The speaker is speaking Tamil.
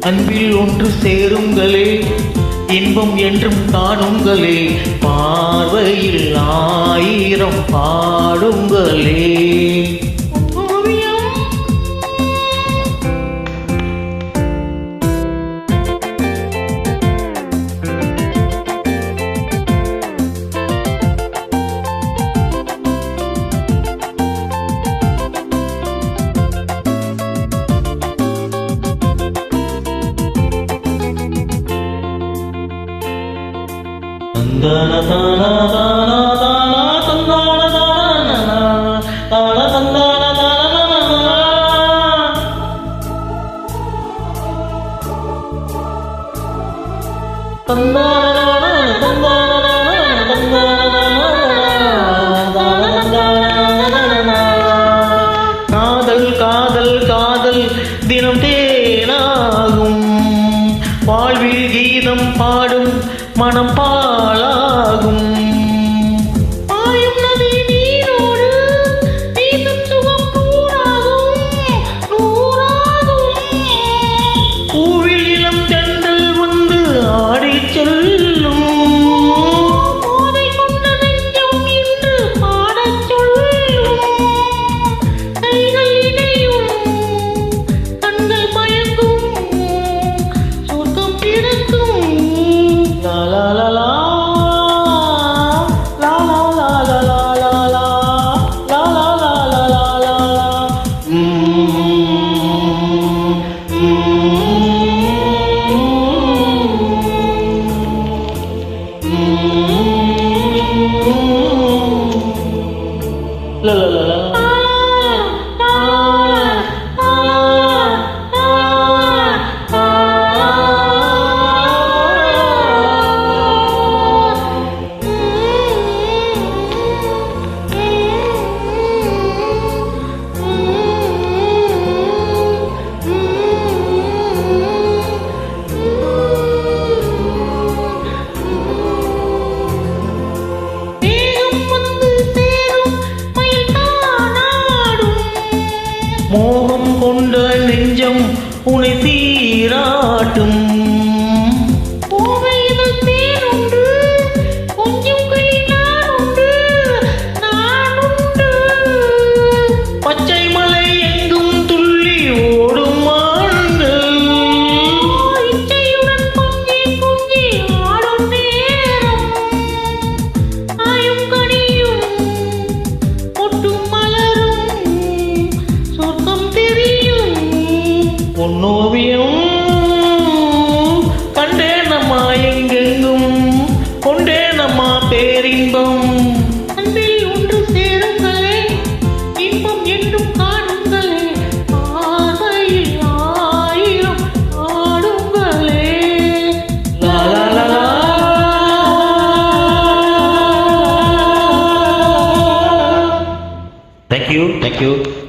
அன்பில் ஒன்று சேருங்களே, இன்பம் என்றும் காணுங்களே, பார்வையில் 1000 பாடுங்களே. தந்தன தானா தானா தானா தந்தான தானா தானா தந்தான தானா தந்தான தந்தான தந்தான. காதல் காதல் காதல் தினம் தேனாகும், வாழ்வில் கீதம் பாடும் மனம் பாழாகும். பாயும் நதி நீரோடு நீந்தும் சுகம் நூறாகும் நூறாகும். பூவில் இளம் தென்றல் வந்து ஆடிச் செல்லும், போதை கொண்ட நெஞ்சம் என்று பாடச் சொல்லும். கைகள் இணையும், கண்கள் மயங்கும், சொர்க்கம் பிறக்கும். லா லா லா லா லா லா லா லா லா லா லா லா லா லா லா லா லா. La la la la. மோகம் கொண்ட நெஞ்சம் உனை சீராட்டும். பூவையில் தேனுண்டு, கொஞ்சம் களி நானுண்டு நானுண்டு. பச்சை மலை எங்கும் துள்ளி ஓடும் ஆண்டு, இச்சையுடன் கொஞ்சி கொஞ்சி ஆடும் நேரம். ஆயும் கனியும் ஒட்டும் மலரும், சொர்க்கம் தெரியும். பொன்னோவியம் கண்டேனம்மா எங்கெங்கும், கொண்டேனம்மா பேரின்பம். அன்பில் ஒன்று சேருங்களே, இன்பம் என்றும் காணுங்களே, பார்வையில் 1000 பாடுங்களே. லா லா லா லா. Thank you.